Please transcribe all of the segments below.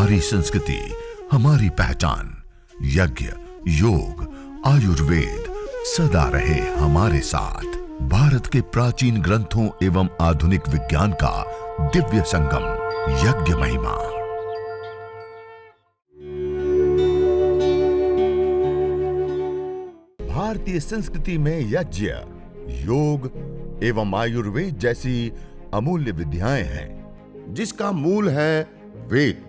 हमारी संस्कृति, हमारी पहचान। यज्ञ, योग, आयुर्वेद सदा रहे हमारे साथ। भारत के प्राचीन ग्रंथों एवं आधुनिक विज्ञान का दिव्य संगम, यज्ञ महिमा। भारतीय संस्कृति में यज्ञ, योग एवं आयुर्वेद जैसी अमूल्य विद्याएं हैं, जिसका मूल है वेद।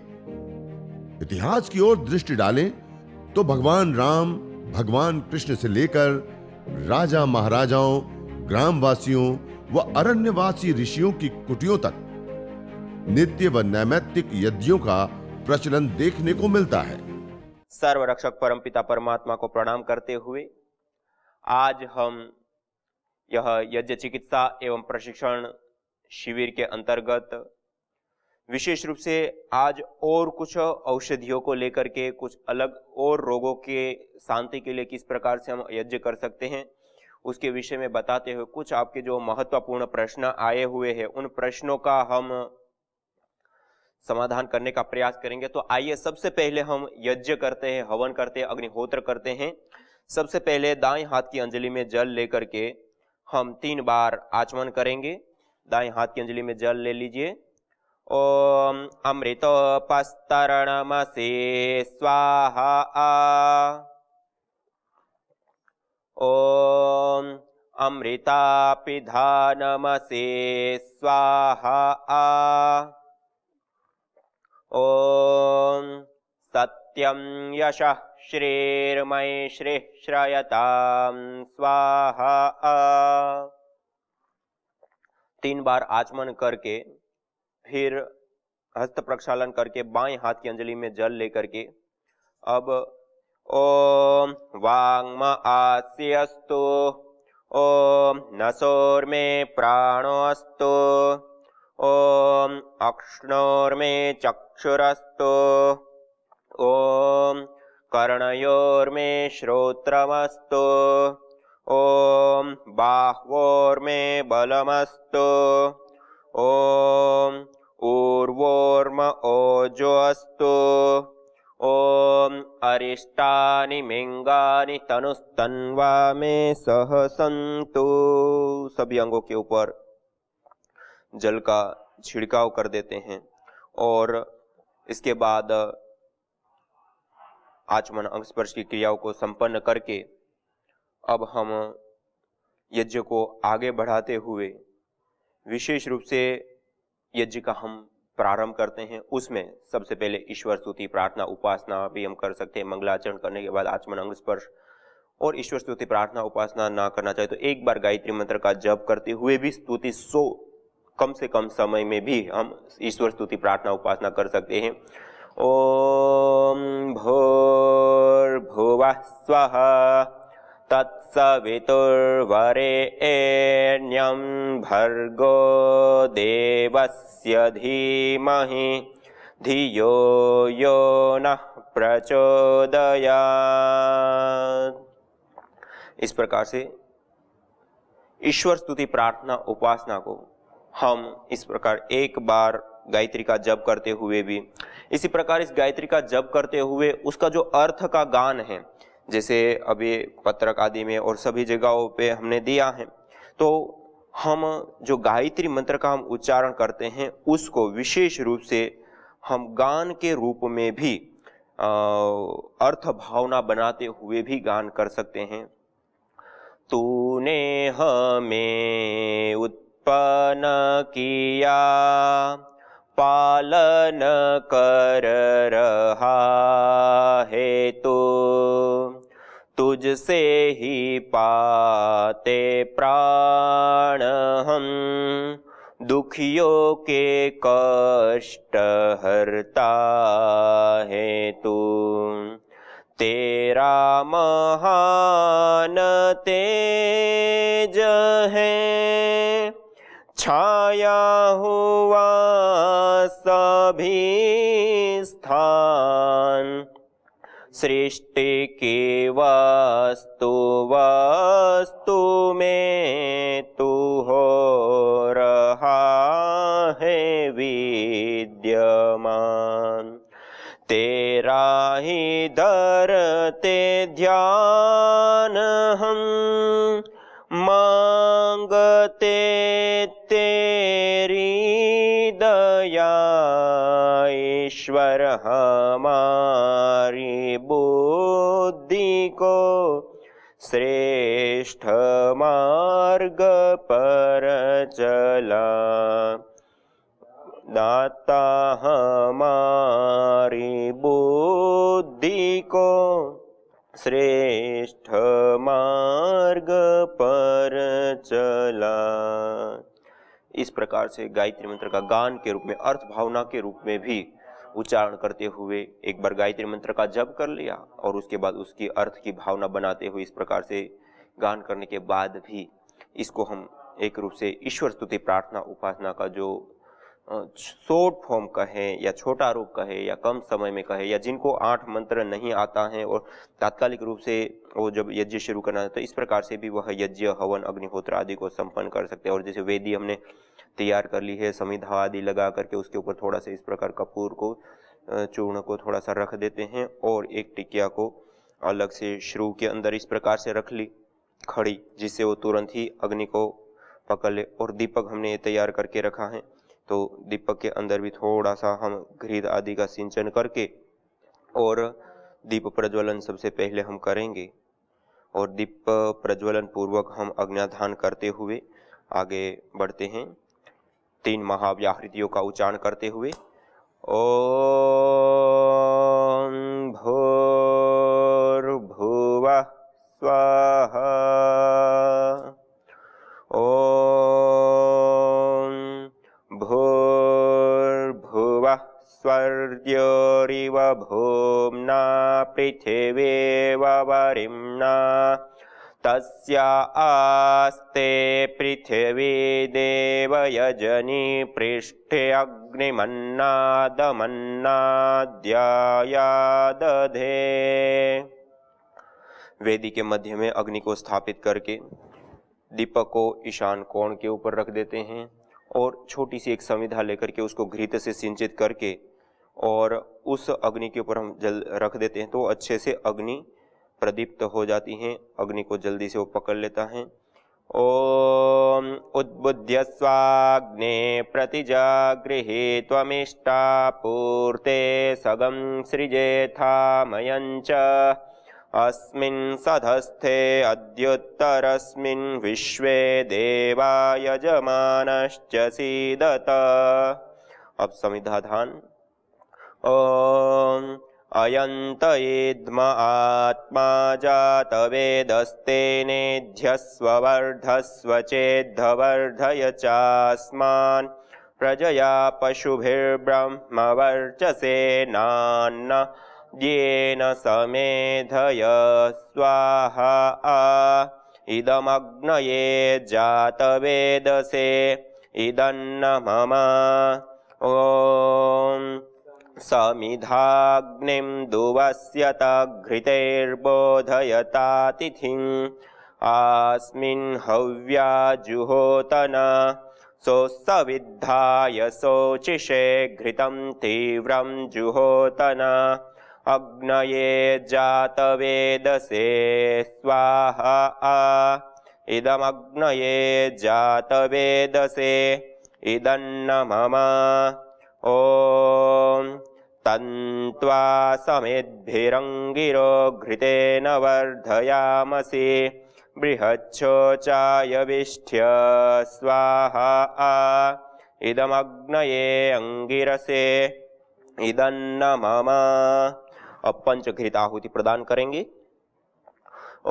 इतिहास की ओर दृष्टि डालें तो भगवान राम, भगवान कृष्ण से लेकर राजा महाराजाओं, ग्रामवासियों व अरण्यवासी ऋषियों की कुटियों तक नित्य व नैमित्तिक यज्ञों का प्रचलन देखने को मिलता है। सर्वरक्षक परमपिता परमात्मा को प्रणाम करते हुए आज हम यह यज्ञ चिकित्सा एवं प्रशिक्षण शिविर के अंतर्गत विशेष रूप से आज और कुछ औषधियों को लेकर के, कुछ अलग और रोगों के शांति के लिए किस प्रकार से हम यज्ञ कर सकते हैं उसके विषय में बताते हुए कुछ आपके जो महत्वपूर्ण प्रश्न आए हुए हैं उन प्रश्नों का हम समाधान करने का प्रयास करेंगे। तो आइए सबसे पहले हम यज्ञ करते हैं, हवन करते हैं, अग्निहोत्र करते हैं। सबसे पहले दाएं हाथ की अंजलि में जल लेकर के हम 3 बार आचमन करेंगे। दाएं हाथ की अंजलि में जल ले लीजिए। ओम अमृतोपस्तरणमसे स्वाहा। ओम अमृतापिधानमसे स्वाहा। ओम सत्यं यशः श्रीर्मयि श्रीश्रयतां स्वाहा। 3 बार आचमन करके फिर हस्त प्रक्षालन करके बाएं हाथ की अंजलि में जल लेकर के अब ओम वांग्म आस्यस्तु, ओम नसोर्मे प्राणोऽस्तु, ओम अक्ष्णोर्मे चक्षुरस्तु, ओम कर्णयोर्मे श्रोत्रमस्तु, ओम बाह्वोर्मे बलमस्तु, ओम ऊर्वोर्म ओजोऽस्तु, ओम अरिष्टानि मिंगानि तनुस्तन्वा में सह सन्तु। सभी अंगों के ऊपर जल का छिड़काव कर देते हैं और इसके बाद आचमन अंग स्पर्श की क्रियाओं को संपन्न करके अब हम यज्ञ को आगे बढ़ाते हुए विशेष रूप से यज्ञ का हम प्रारंभ करते हैं। उसमें सबसे पहले ईश्वर स्तुति, प्रार्थना, उपासना भी हम कर सकते हैं। मंगलाचरण करने के बाद आचमन अंग स्पर्श और ईश्वर स्तुति, प्रार्थना, उपासना ना करना चाहे तो एक बार गायत्री मंत्र का जप करते हुए भी स्तुति 100 कम से कम समय में भी हम ईश्वर स्तुति, प्रार्थना, उपासना कर सकते हैं। ओम भूर्भुवः स्वः तत्सवितुर्वरेण्यं भर्गो देवस्य धीमहि धियो यो नः प्रचोदयात्। इस प्रकार से ईश्वर स्तुति, प्रार्थना, उपासना को हम इस प्रकार एक बार गायत्री का जप करते हुए भी, इसी प्रकार इस गायत्री का जप करते हुए उसका जो अर्थ का गान है, जैसे अभी पत्रक आदि में और सभी जगहों पे हमने दिया है, तो हम जो गायत्री मंत्र का हम उच्चारण करते हैं उसको विशेष रूप से हम गान के रूप में भी अर्थ भावना बनाते हुए भी गान कर सकते हैं। तूने हमें उत्पन्न किया, पालन कर रहा है तो तुझसे ही पाते प्राण हम, दुखियों के कष्ट हरता है तू। तेरा महान तेज है, छाया हुआ सभी स्थान, सृष्टि की वस्तु वस्तु में तू हो रहा है विद्यमान। तेरा ही धरते ध्यान हम, मांगते तेरी दया ईश्वर, हमारी बुद्धि को श्रेष्ठ मार्ग पर चला। दाता हमारी बुद्धि को श्रेष्ठ मार्ग पर चला। इस प्रकार से गायत्री मंत्र का गान के रूप में, अर्थ भावना के रूप में भी उच्चारण करते हुए एक बार गायत्री मंत्र का जप कर लिया और उसके बाद उसकी अर्थ की भावना बनाते हुए इस प्रकार से गान करने के बाद भी इसको हम एक रूप से ईश्वर स्तुति प्रार्थना उपासना का जो शॉर्ट फॉर्म कहें या छोटा रूप कहे या कम समय में कहे, या जिनको 8 मंत्र नहीं आता है और तात्कालिक रूप से वो जब यज्ञ शुरू करना है तो इस प्रकार से भी वह यज्ञ हवन अग्निहोत्र आदि को संपन्न कर सकते हैं। और जैसे वेदी हमने तैयार कर ली है, समिधा आदि लगा करके उसके ऊपर थोड़ा सा इस प्रकार कपूर को चूर्ण को थोड़ा सा रख देते हैं और एक टिकिया को अलग से श्रू के अंदर इस प्रकार से रख ली खड़ी, जिससे वो तुरंत ही अग्नि को पकड़ ले। और दीपक हमने तैयार करके रखा है, तो दीपक के अंदर भी थोड़ा सा हम घृत आदि का सिंचन करके और दीप प्रज्वलन सबसे पहले हम करेंगे। और दीप प्रज्वलन पूर्वक हम अग्न्याधान करते हुए आगे बढ़ते हैं 3 महाव्याहृतियों का उच्चारण करते हुए। ओम भूर्भुवः स्वाहा, ओम भूर्भुवः स्वर्योरिव भूम्ना पृथिवीव वरिम्ना, तस्या आस्ते पृथिवी देवयजनी पृष्ठे अग्निमन्नादमन्नाद्यायादधे। वेदी के मध्य में अग्नि को स्थापित करके दीपक को ईशान कोण के ऊपर रख देते हैं और छोटी सी एक समिधा लेकर के उसको घृत से सिंचित करके और उस अग्नि के ऊपर हम जल रख देते हैं तो अच्छे से अग्नि प्रदीप्त हो जाती हैं। अग्नि को जल्दी से वो पकड़ लेता है। ओम उद्बुद्ध्य स्वाग्ने प्रतिजागृहे त्वमिष्टा पूर्ते सगं सृजेथामयञ्च, अस्मिन् सधस्थे अद्युत्तरस्मिन् विश्वे देवा यजमानश्च सीदत। अब समिधाधान। ओम अयंत इद्म आत्मा जातवेदस्तेनेध्यस्व वर्धस्व चेद्धवर्धय चास्मान्, प्रजया पशुभिर्ब्रह्मवर्चसे नान्न येन समेधय स्वाहा। इदमग्नये जातवेदसे इदन्न मम। ओम समिधाग्निं दुवस्यत घृतैर्बोधयतातिथिं, अस्मिन् हव्या जुहोतन सोऽसविद्धाय शोचिषे घृतं तीव्रं जुहोतन। अग्नये जातवेदसे स्वाहा, इदमग्नये जातवेदसे इदन्न मम। ओम तन्त्वा समेद्भिरङ्गिरो घृतेन वर्धयामसि, बृहच्छोचाय विष्ठ्य स्वाहा, इदमग्नये अंगिरसे इदन्न मम। अब पंचघृत आहुति प्रदान करेंगे।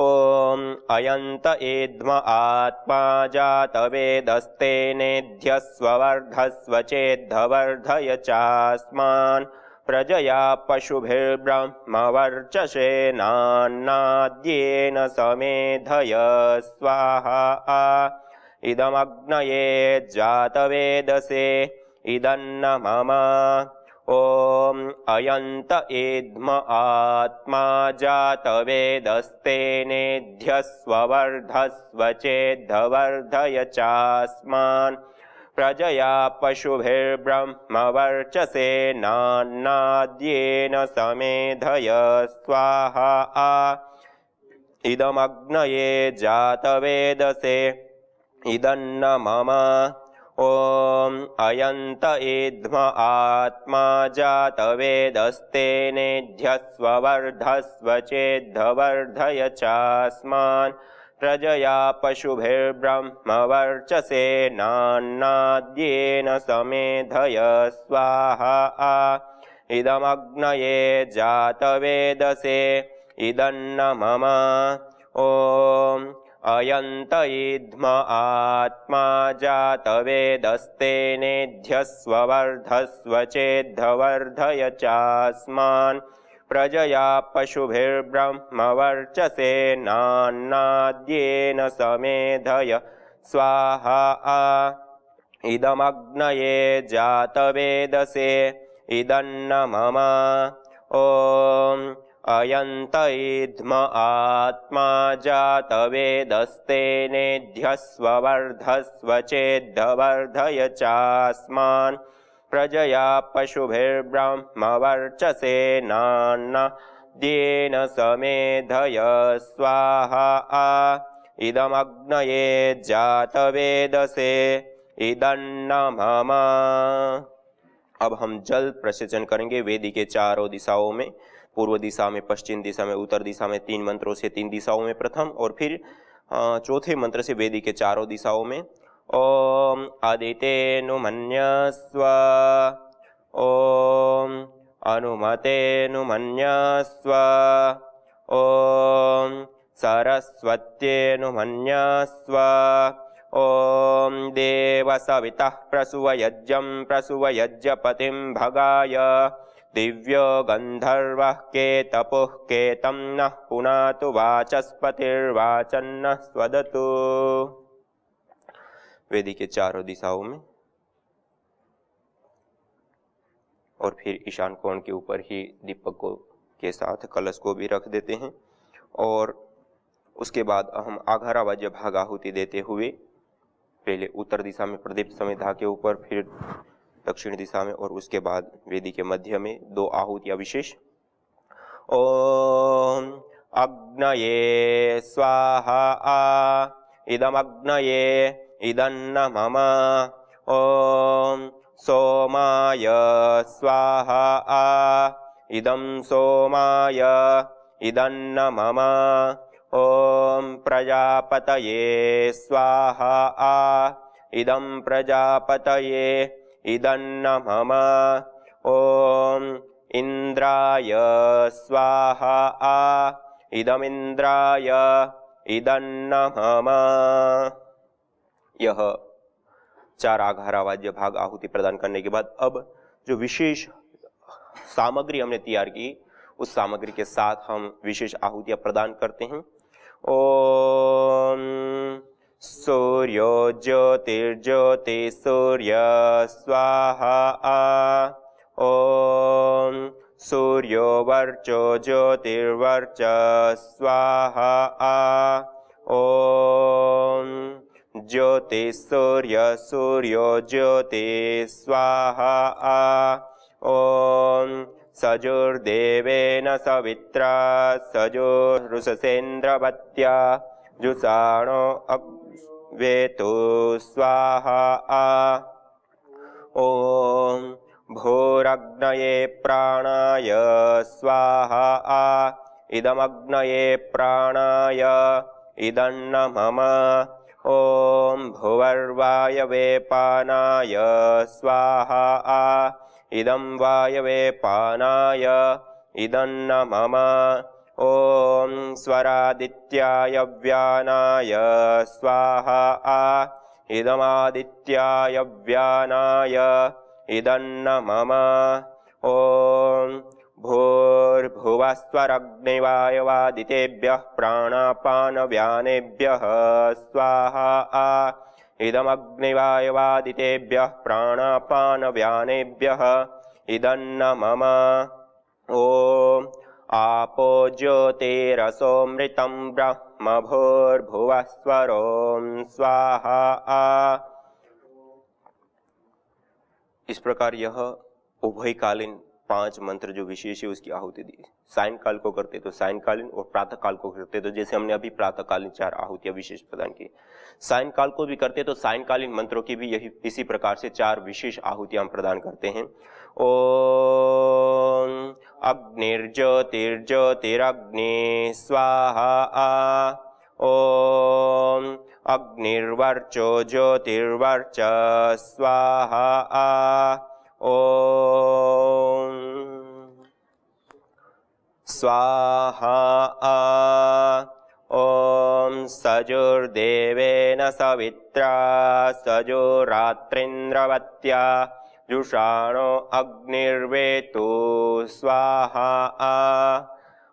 ओम अयंत एद्म आत्मा जातवेदस्तेनेध्यस्व वर्धस्व चेद्धवर्धय चास्मान्, प्रजया पशुभिर्ब्रह्मवर्चसे नान्नाद्येन समेधय स्वाहा। इदमग्नये जातवेदसे इदन्न मम। ओम अयंत एद्म आत्मा जातवेदस्तेनेध्यस्व वर्धस्व चेद्धवर्धय चास्मान्, प्रजया पशुभिर्ब्रह्मवर्चसे नान्नाद्येन समेधय स्वाहा इदमग्नये जातवेदसे इदन्न मम ॐ अयन्त इद्म आत्मा जातवेदस्तेनेध्यस्ववर्धस्व चेद्धवर्धय चास्मान् प्रजया पशुभिर्ब्रह्मवर्चसे नान्नाद्येन समेधय स्वाहा इदमग्नये जातवेदसे इदन्न मम ॐ अयन्त इद्म आत्मा जातवेदस्तेनेध्यस्ववर्धस्व चेद्धवर्धय चास्मान् प्रजया पशुभिर्ब्रह्मवर्चसे नान्नाद्येन समेधय स्वाहा इदमग्नये जातवेदसे इदन्न मम ॐ अयन्त इद्म आत्मा जातवेदस्तेनेध्यस्ववर्धस्व चेद्धवर्धय चास्मान् प्रजया पशुभिर्ब्रह्मवर्चसे नान्नाद्येन समेधय स्वाहा इदमग्नये जातवेदसे इदन्न मम। अब हम जल प्रसेचन करेंगे वेदी के चारों दिशाओं में, पूर्व दिशा में, पश्चिम दिशा में, उत्तर दिशा में, 3 मंत्रों से 3 दिशाओं में प्रथम, और फिर चौथे मंत्र से वेदी के चारों दिशाओं में। ओम आदितेनुमन्यस्व, ओम अनुमतेनुमन्यस्व, ओम सरस्वत्येनुमन्यस्व, ओम देवसवितः प्रसूवयज्ञं प्रसूवयज्ञपतिं भगाय दिव्यो गंधर्वः केतपुः केतं नः पुनातु वाचस्पतिर्वाचन्नः स्वदतु। वेदी के चारों दिशाओं में, और फिर ईशान कोण के ऊपर ही दीपक को के साथ कलश को भी रख देते हैं। और उसके बाद हम आघारा वाद्य भाग आहुति देते हुए पहले उत्तर दिशा में प्रदीप समिधा के ऊपर, फिर दक्षिण दिशा में, और उसके बाद वेदी के मध्य में 2 आहुतियां विशेष। ओम अग्नये स्वाहा इदमग्नये इदन्न मम, ओम सोमाय स्वाहा इदं सोमाय इदन्न मम, ओम प्रजापतये स्वाहा इदं प्रजापतये इदन्न मम, ओम इंद्राय स्वाहा इदमिंद्राय इदन्न मम। यह 4 आघारा वाद्य भाग आहुति प्रदान करने के बाद अब जो विशेष सामग्री हमने तैयार की, उस सामग्री के साथ हम विशेष आहुतियां प्रदान करते हैं। ओम सूर्यो ज्योतिर्ज्योति सूर्य स्वाहा, ओम सूर्यो वर्चो ज्योतिर्वर्च स्वाहा, ओम ज्योति सूर्य सूर्यो ज्योति स्वाहा, ओम सजुर्देवेन सवित्रा सजुरुषसेन्द्रवत्या जुषाणो वेतु स्वाहा, ओम भूरग्नये प्राणाय स्वाहा इदमग्नये प्राणाय इदन्न मम, ओम भुवर्वायवे पानाय स्वाहा इदं वायवे पानाय इदन्न मम, ओम स्वरादित्याय व्यानाय स्वाहा इदमादित्याय व्यानाय इदन्न मम, ओम भूर्भुवस्वरग्निवायवादितेभ्यः प्राणापानव्यानेभ्यः स्वाहा इदमग्निवायवादितेभ्यः प्राणापानव्यानेभ्यः इदन्न मम, ओम आपो ज्योतिरसोमृतं ब्रह्म भूर्भुवस्वरों स्वाहा इस प्रकार यह उभयकालीन 5 मंत्र जो विशेष है उसकी आहुति दी। सायंकाल को करते तो सायंकालीन और प्रातः काल को करते तो जैसे हमने अभी प्रातःकालीन 4 आहुतियां विशेष प्रदान की, सायंकाल को भी करते तो सायंकालीन मंत्रों की भी यही इसी प्रकार से 4 विशेष आहुतियां हम प्रदान करते हैं। ओम अग्निर्ज्योतिर्ज्योतिरग्नि स्वाहा, ओम अग्निर्वर्चो ज्योतिर्वर्च स्वाहा, ओम स्वाहा, ओम सजुर्देवेन सवित्रा सजुरात्रिन्द्रवत्या जुषाणो अग्निर्वेतो स्वाहा,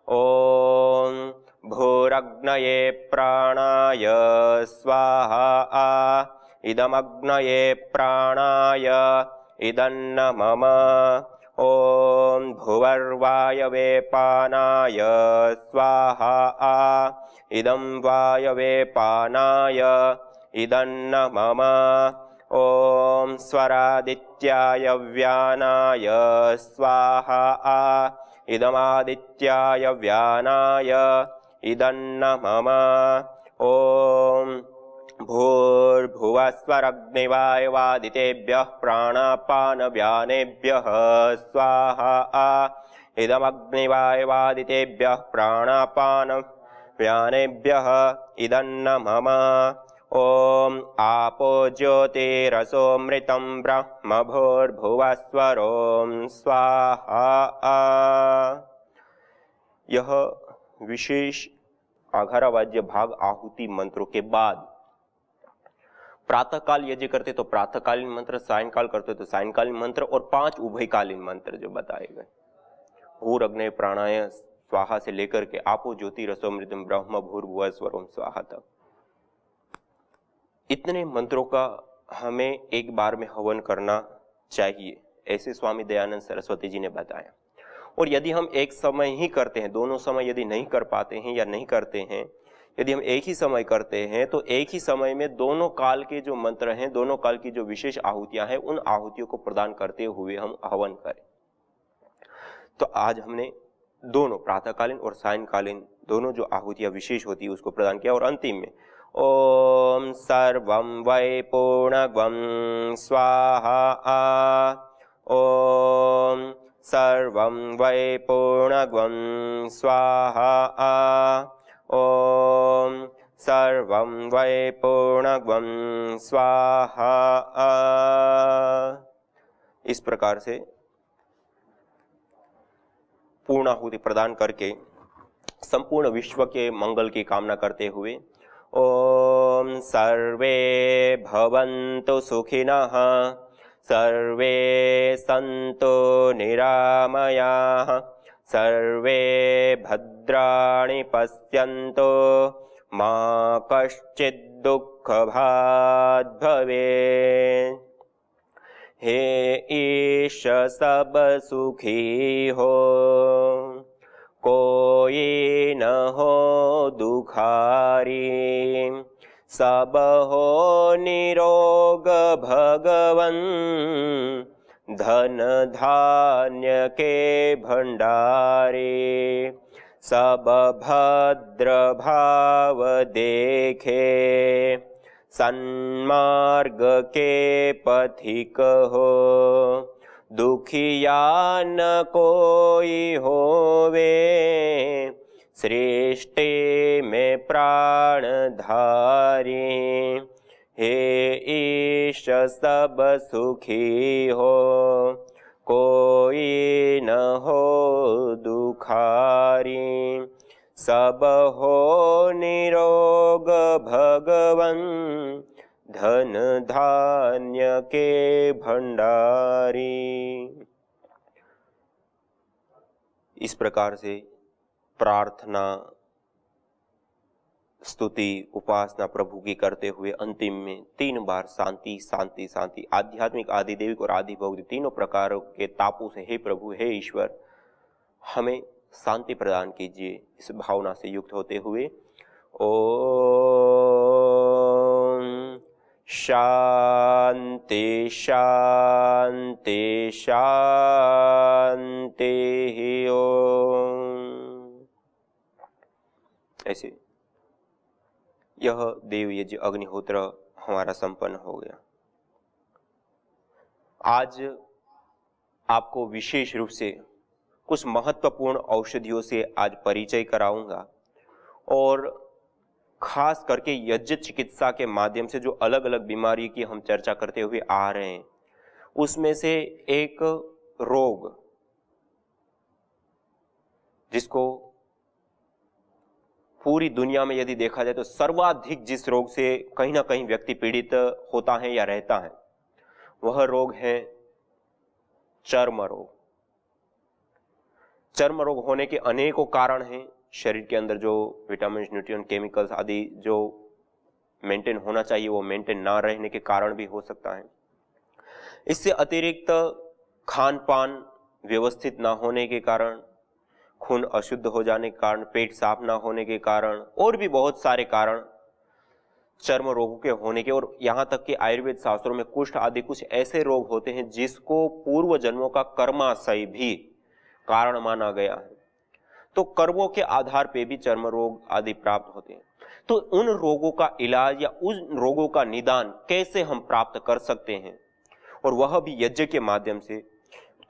ओम भूरग्नये प्राणाय स्वाहा, इदमग्नये प्राणाय इदन्न मम, ओम भुवर्वायवे पानाय स्वाहा, इदं वायवे पानाय इदन्न मम, ओम स्वरादित्याय व्यानाय स्वाहा, इदमादित्याय व्यानाय इदन्न मम, ओम भूर्भुवस्वरग्निवायुवादितेभ्यः प्राणापानव्यानेभ्यः स्वाहा, इदमग्निवायुवादितेभ्यः प्राणापानव्यानेभ्यः इदन्न मम, ओम आपो ज्योतिरसोमृतं ब्रह्म भूर्भुवस्वरों स्वाहा। यह विशेष आघारावाज्य भाग आहुति मंत्रों के बाद प्रातःकाल यज्ञ करते तो प्रातःकालीन मंत्र, सायंकाल करते तो सायंकालीन मंत्र और 5 उभयकालीन मंत्र जो बताए गए, भूरग्नये प्राणाय स्वाहा से लेकर के आपो ज्योति रसोमृतम ब्रह्म भूर्भुवस्वरों स्वाहा तक, इतने मंत्रों का हमें एक बार में हवन करना चाहिए, ऐसे स्वामी दयानंद सरस्वती जी ने बताया। और यदि हम एक समय ही करते हैं, दोनों समय यदि नहीं कर पाते हैं या नहीं करते हैं, यदि हम एक ही समय करते हैं तो एक ही समय में दोनों काल के जो मंत्र हैं, दोनों काल की जो विशेष आहुतियां हैं, उन आहुतियों को प्रदान करते हुए हम हवन करें। तो आज हमने दोनों प्रातःकालीन और सायंकालीन दोनों जो आहुतियां विशेष होती है उसको प्रदान किया। और अंतिम में ओम सर्वं वै पूर्णगं स्वाहा, ओम सर्वं वै पूर्णगं स्वाहा, ओम सर्वं वै पूर्णगं स्वाहा। इस प्रकार से पूर्णाहुति प्रदान करके संपूर्ण विश्व के मंगल की कामना करते हुए ओम सर्वे भवन्तु सुखिनः, सर्वे सन्तु निरामयाः, सर्वे भद्राणि पश्यन्तु मा कश्चित् दुःखभाग् भवेत्। हे ईश सब सुखी हो, कोई न हो दुखारी, सब हो निरोग भगवन, धन धान्य के भंडारे, सब भद्र भाव देखे, सन्मार्ग के पथिक हो, दुखिया न कोई होवे, सृष्टि में प्राण धारी। हे ईश सब सुखी हो, कोई न हो दुखारी, सब हो निरोग भगवन, धन धान्य के भंडारी। इस प्रकार से प्रार्थना, स्तुति, उपासना प्रभु की करते हुए अंतिम में 3 बार शांति शांति शांति, आध्यात्मिक, आदिदेविक और आदि भौतिक तीनों प्रकारों के तापों से हे प्रभु, हे ईश्वर, हमें शांति प्रदान कीजिए। इस भावना से युक्त होते हुए ओम शांति शांति शांति ओम। ऐसे यह देव यज्ञ अग्निहोत्र हमारा संपन्न हो गया। आज आपको विशेष रूप से कुछ महत्वपूर्ण औषधियों से आज परिचय कराऊंगा और खास करके यज्ञ चिकित्सा के माध्यम से जो अलग अलग बीमारी की हम चर्चा करते हुए आ रहे हैं, उसमें से एक रोग जिसको पूरी दुनिया में यदि देखा जाए तो सर्वाधिक जिस रोग से कहीं ना कहीं व्यक्ति पीड़ित होता है या रहता है, वह रोग है चर्म रोग। चर्म रोग होने के अनेकों कारण हैं। शरीर के अंदर जो विटामिन, न्यूट्रिएंट, केमिकल्स आदि जो मेंटेन होना चाहिए वो मेंटेन ना रहने के कारण भी हो सकता है। इससे अतिरिक्त खान पान व्यवस्थित ना होने के कारण, खून अशुद्ध हो जाने के कारण, पेट साफ ना होने के कारण और भी बहुत सारे कारण चर्म रोगों के होने के। और यहाँ तक कि आयुर्वेद शास्त्रों में कुष्ठ आदि कुछ ऐसे रोग होते हैं जिसको पूर्व जन्मों का कर्माशय भी कारण माना गया है। तो कर्मों के आधार पे भी चर्म रोग आदि प्राप्त होते हैं। तो उन रोगों का इलाज या उन रोगों का निदान कैसे हम प्राप्त कर सकते हैं, और वह भी यज्ञ के माध्यम से।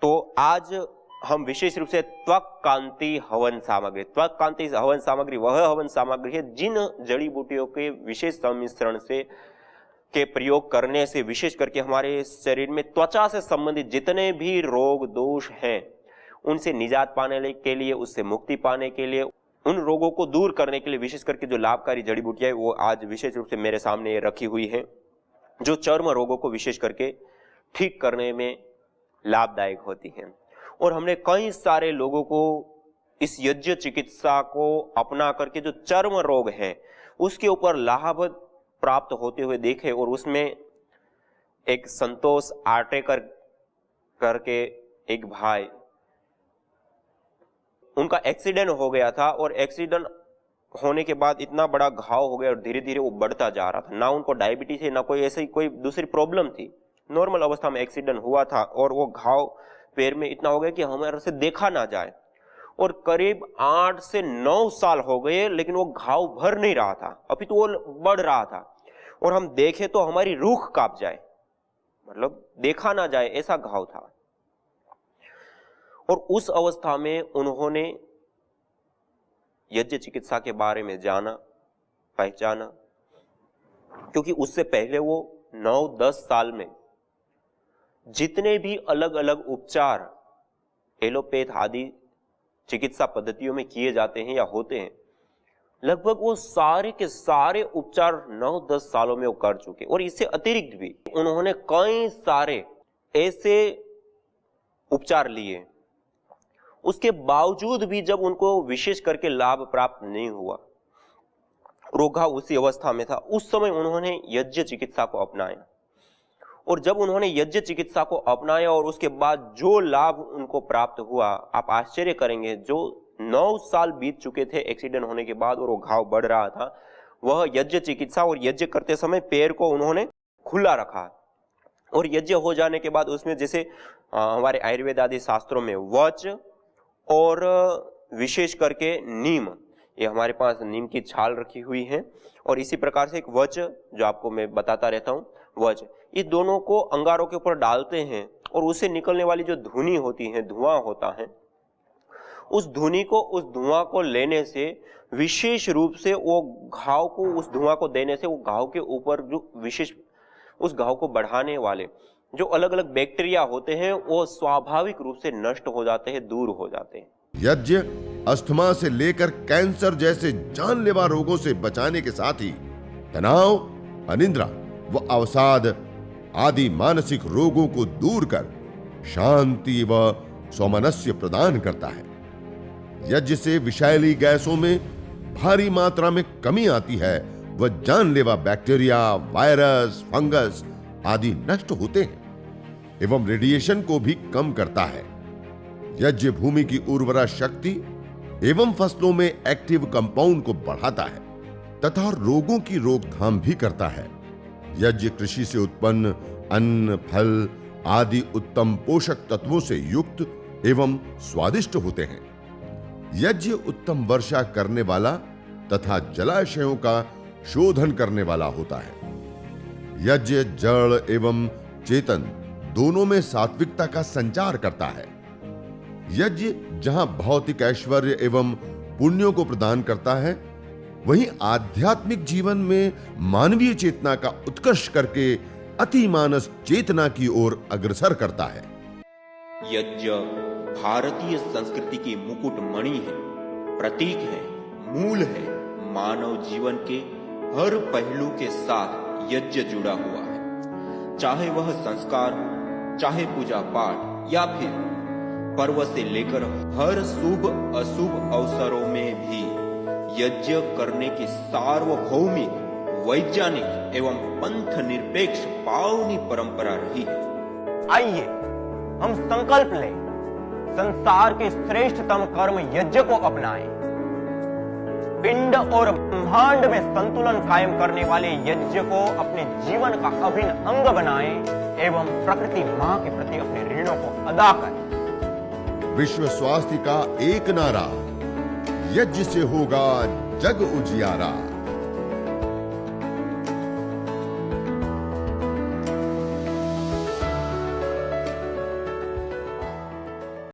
तो आज हम विशेष रूप से त्वक कांति हवन सामग्री, त्वक कांति हवन सामग्री वह हवन सामग्री है जिन जड़ी बूटियों के विशेष सम्मिश्रण से के प्रयोग करने से विशेष करके हमारे शरीर में त्वचा से संबंधित जितने भी रोग दोष हैं उनसे निजात पाने के लिए, उससे मुक्ति पाने के लिए, उन रोगों को दूर करने के लिए विशेष करके जो लाभकारी जड़ी बूटियां वो आज विशेष रूप से मेरे सामने रखी हुई है, जो चर्म रोगों को विशेष करके ठीक करने में लाभदायक होती हैं। और हमने कई सारे लोगों को इस यज्ञ चिकित्सा को अपना करके जो चर्म रोग है उसके ऊपर लाभ प्राप्त होते हुए देखे। और उसमें एक संतोष आटेकर करके एक भाई, उनका एक्सीडेंट हो गया था और एक्सीडेंट होने के बाद इतना बड़ा घाव हो गया और धीरे धीरे वो बढ़ता जा रहा था। ना उनको डायबिटीज है ना कोई ऐसी कोई दूसरी प्रॉब्लम थी, नॉर्मल अवस्था में एक्सीडेंट हुआ था और वो घाव पैर में इतना हो गया कि हमारे से देखा ना जाए। और करीब 8 से 9 साल हो गए लेकिन वो घाव भर नहीं रहा था, अभी तो वो बढ़ रहा था और हम देखे तो हमारी रूह कांप जाए, मतलब देखा ना जाए ऐसा घाव था। और उस अवस्था में उन्होंने यज्ञ चिकित्सा के बारे में जाना, पहचाना, क्योंकि उससे पहले वो 9-10 साल में जितने भी अलग अलग उपचार एलोपैथ आदि चिकित्सा पद्धतियों में किए जाते हैं या होते हैं, लगभग वो सारे के सारे उपचार 9-10 सालों में वो कर चुके। और इससे अतिरिक्त भी उन्होंने कई सारे ऐसे उपचार लिए, उसके बावजूद भी जब उनको विशेष करके लाभ प्राप्त नहीं हुआ, रोगा उसी अवस्था में था, उस समय उन्होंने यज्ञ चिकित्सा को अपनाया। और जब उन्होंने यज्ञ चिकित्सा को अपनाया और उसके बाद जो लाभ उनको प्राप्त हुआ, आप आश्चर्य करेंगे। जो 9 साल बीत चुके थे एक्सीडेंट होने के बाद और वो घाव बढ़ रहा था, वह यज्ञ चिकित्सा और यज्ञ करते समय पैर को उन्होंने खुला रखा। और यज्ञ हो जाने के बाद उसमें जैसे हमारे आयुर्वेद आदि शास्त्रों में वच और विशेष करके नीम, ये हमारे पास नीम की छाल रखी हुई है, और इसी प्रकार से एक वच जो आपको मैं बताता रहता हूँ, वच, ये दोनों को अंगारों के ऊपर डालते हैं और उससे निकलने वाली जो धुनी होती है, धुआं होता है, उस धुनी को, उस धुआं को लेने से विशेष रूप से वो घाव को, उस धुआं को देने से वो घाव के ऊपर जो विशेष उस घाव को बढ़ाने वाले जो अलग अलग बैक्टीरिया होते हैं वो स्वाभाविक रूप से नष्ट हो जाते हैं, दूर हो जाते हैं। यज्ञ अस्थमा से लेकर कैंसर जैसे जानलेवा रोगों से बचाने के साथ ही तनाव, अनिद्रा व अवसाद आदि मानसिक रोगों को दूर कर शांति व सौमनस्य प्रदान करता है। यज्ञ से विषैली गैसों में भारी मात्रा में कमी आती है व जानलेवा बैक्टीरिया, वायरस, फंगस आदि नष्ट होते हैं एवं रेडिएशन को भी कम करता है। यज्ञ भूमि की उर्वरा शक्ति एवं फसलों में एक्टिव कंपाउंड को बढ़ाता है तथा रोगों की रोकथाम भी करता है। यज्ञ कृषि से उत्पन्न अन्न, फल आदि उत्तम पोषक तत्वों से युक्त एवं स्वादिष्ट होते हैं। यज्ञ उत्तम वर्षा करने वाला तथा जलाशयों का शोधन करने वाला होता है। यज्ञ जड़ एवं चेतन दोनों में सात्विकता का संचार करता है। यज्ञ जहां भौतिक ऐश्वर्य एवं पुण्यों को प्रदान करता है, वहीं आध्यात्मिक जीवन में मानवीय चेतना का उत्कर्ष करके अतिमानस चेतना की ओर अग्रसर करता है। यज्ञ भारतीय संस्कृति की मुकुट मणि है, प्रतीक है, मूल है। मानव जीवन के हर पहलू के साथ यज्ञ जुड़ा हुआ है, चाहे वह संस्कार हो, चाहे पूजा पाठ या फिर पर्व से लेकर हर शुभ अशुभ अवसरों में भी यज्ञ करने की सार्वभौमिक, वैज्ञानिक एवं पंथ निरपेक्ष पावनी परंपरा रही है। आइए हम संकल्प लें, संसार के श्रेष्ठतम कर्म यज्ञ को अपनाएं। पिंड और ब्रह्मांड में संतुलन कायम करने वाले यज्ञ को अपने जीवन का अभिन्न अंग बनाएं एवं प्रकृति मां के प्रति अपने ऋणों को अदा करें। विश्व स्वास्थ्य का एक नारा, यज्ञ से होगा जग उजियारा।